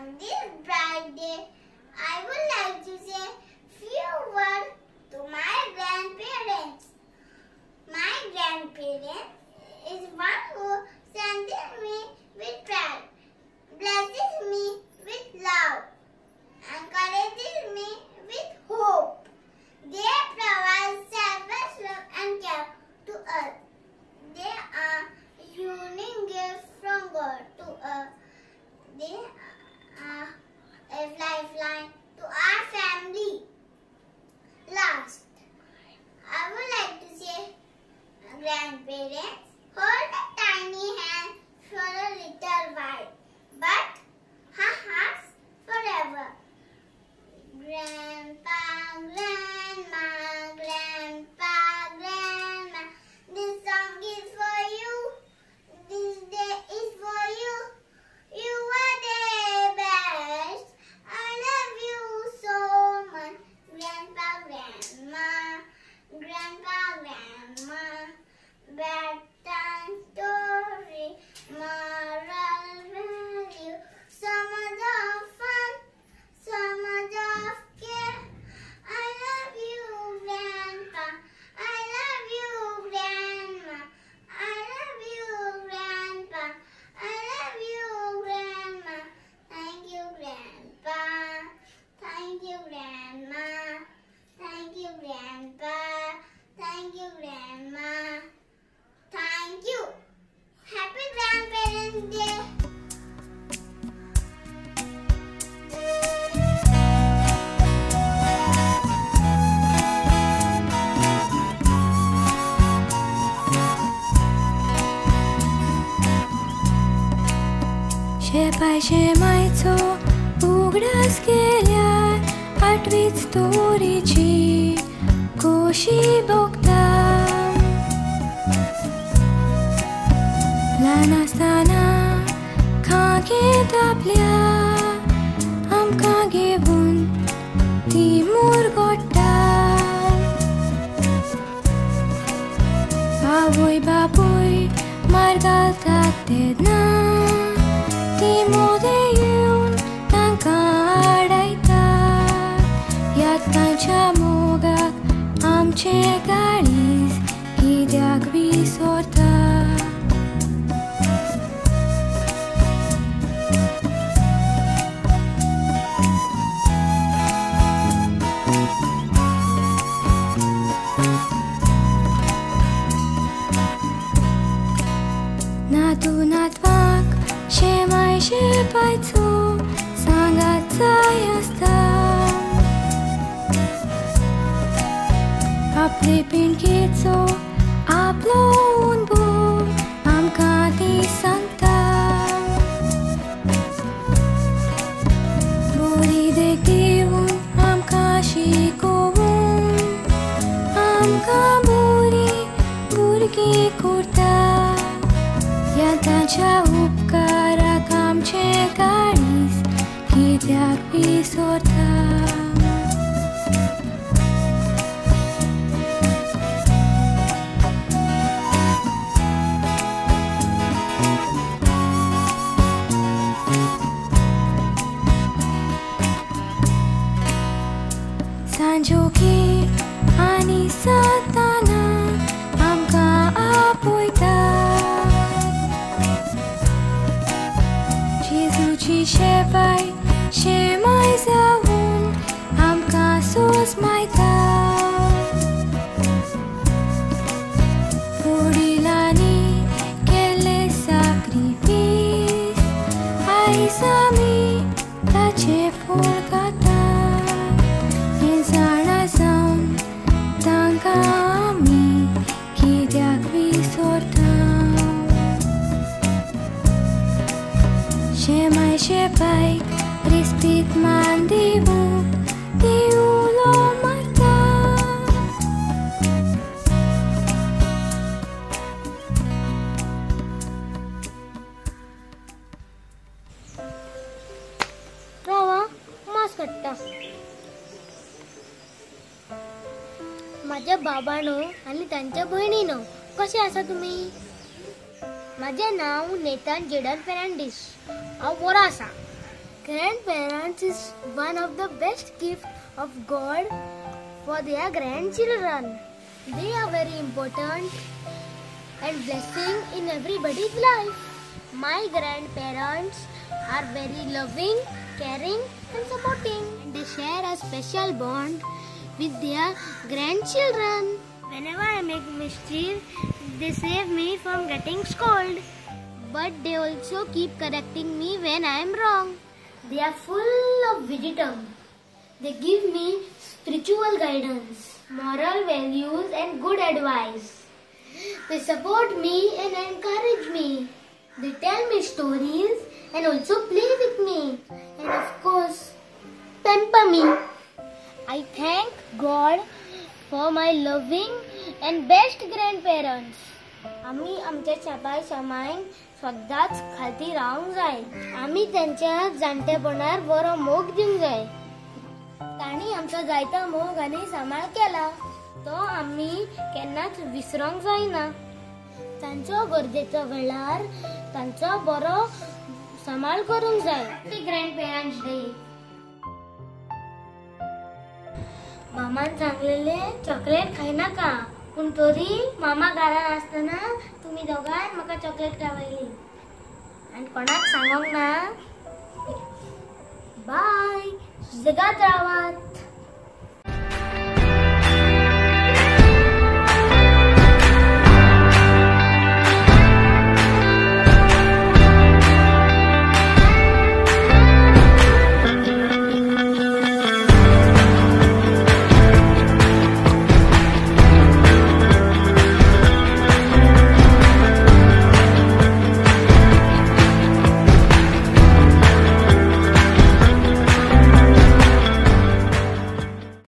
On this bright day, I would like to say few words to my grandparents. My grandparents is one who strengthens me with pride, blesses me with love, encourages me with hope. They provide selfless love and care to us. They are unique gifts from God to us. They are a lifeline to our family. Last, I would like to say, grandparents hold a tiny hand for a little while, but her hearts forever. Grandpa, grandma, grandpa, grandma, this song is for you. This day is for you. You are the best. I love you so much. Grandpa, grandma, grandpa, grandma. Bedtime story, moral value. Some of fun, some of care. I love you, grandpa. I love you, grandma. I love you, grandpa. I love you, grandma. Thank you, grandpa. Thank you, grandma. Thank you, grandpa. Thank you, grandma. Thank you. Happy Grandparents' Day. शेमायचो उगडास गेल्यार 8वीच स्टोरीची खोशी भोगता ल्हान आसतना खागेंत आपल्या आमकां घेवन ती मुरगोडटा आवय बापूय मार घालतात तेन्ना ती मोदें येवन तांकां आडायतात यात्नाच्या मोगाक आमचें काळीज कित्याक विसरता नातू नातवाक शेमाय शेपायचो सांगात जाय आसता आपले पिणकेचो आपलो अनुभव आमकां ती सांगता बरी देख दिवन आमकां शिकोवन आमकां बरी भुरगीं करता यादांच्या उपकाराक आमचें काळीज कित्याक विसरता सांजोकी आनी सांताना आमकां आपयता जेजूची शेपाय शेमाय जावन आमकां सोस मायता वडिलांनी केल्ले सॅक्रिफीस आयज आमी ताचें फळ खाता हें जाणा जावन तांकां आमी कित्याक विसरता शेमाय शेपाय रिस्पीत मान दिवूंक ती उलो मारता रावा मास काडटा माझ्या बाबानो आणि तांच्या भयणीनो कशें आसा तुमी माझे नाव नेतान जेडन फेर्नांडीस हांव बरो आसा Grandparents is one of the best gift of God for their grandchildren. They are very important and blessing in everybody's life. My grandparents are very loving, caring and supporting. And they share a special bond with their grandchildren. Whenever I make mischief, they save me from getting scolded. But they also keep correcting me when I am wrong. They are full of wisdom. They give me spiritual guidance, moral values and good advice. They support me and encourage me. They tell me stories and also play with me. And of course, pamper me. I thank God for my loving and best grandparents. आम्ही आमच्या छापाय समायन सदांच खाती रावंक जाय. आम्ही त्यांच्या जाणटेपणार बरो मोग दिवंक जाय. तांणी आमचो जायतो मोग आनी सांबाळ केला तो आम्ही केन्नाच विसरूंक जायना. तांचो गरजेचो वेळार तांचो बरो सांबाळ करूंक जाय. Happy grandparents day. मामान सांगलेले चॉकलेट खायनाका पूण तरी मामा घरान आसतना तुम्ही दोगांय म्हाका चॉकलेट खावयली आनी कोणाक सांगोंक ना. बाय. सुसेगाद रावात.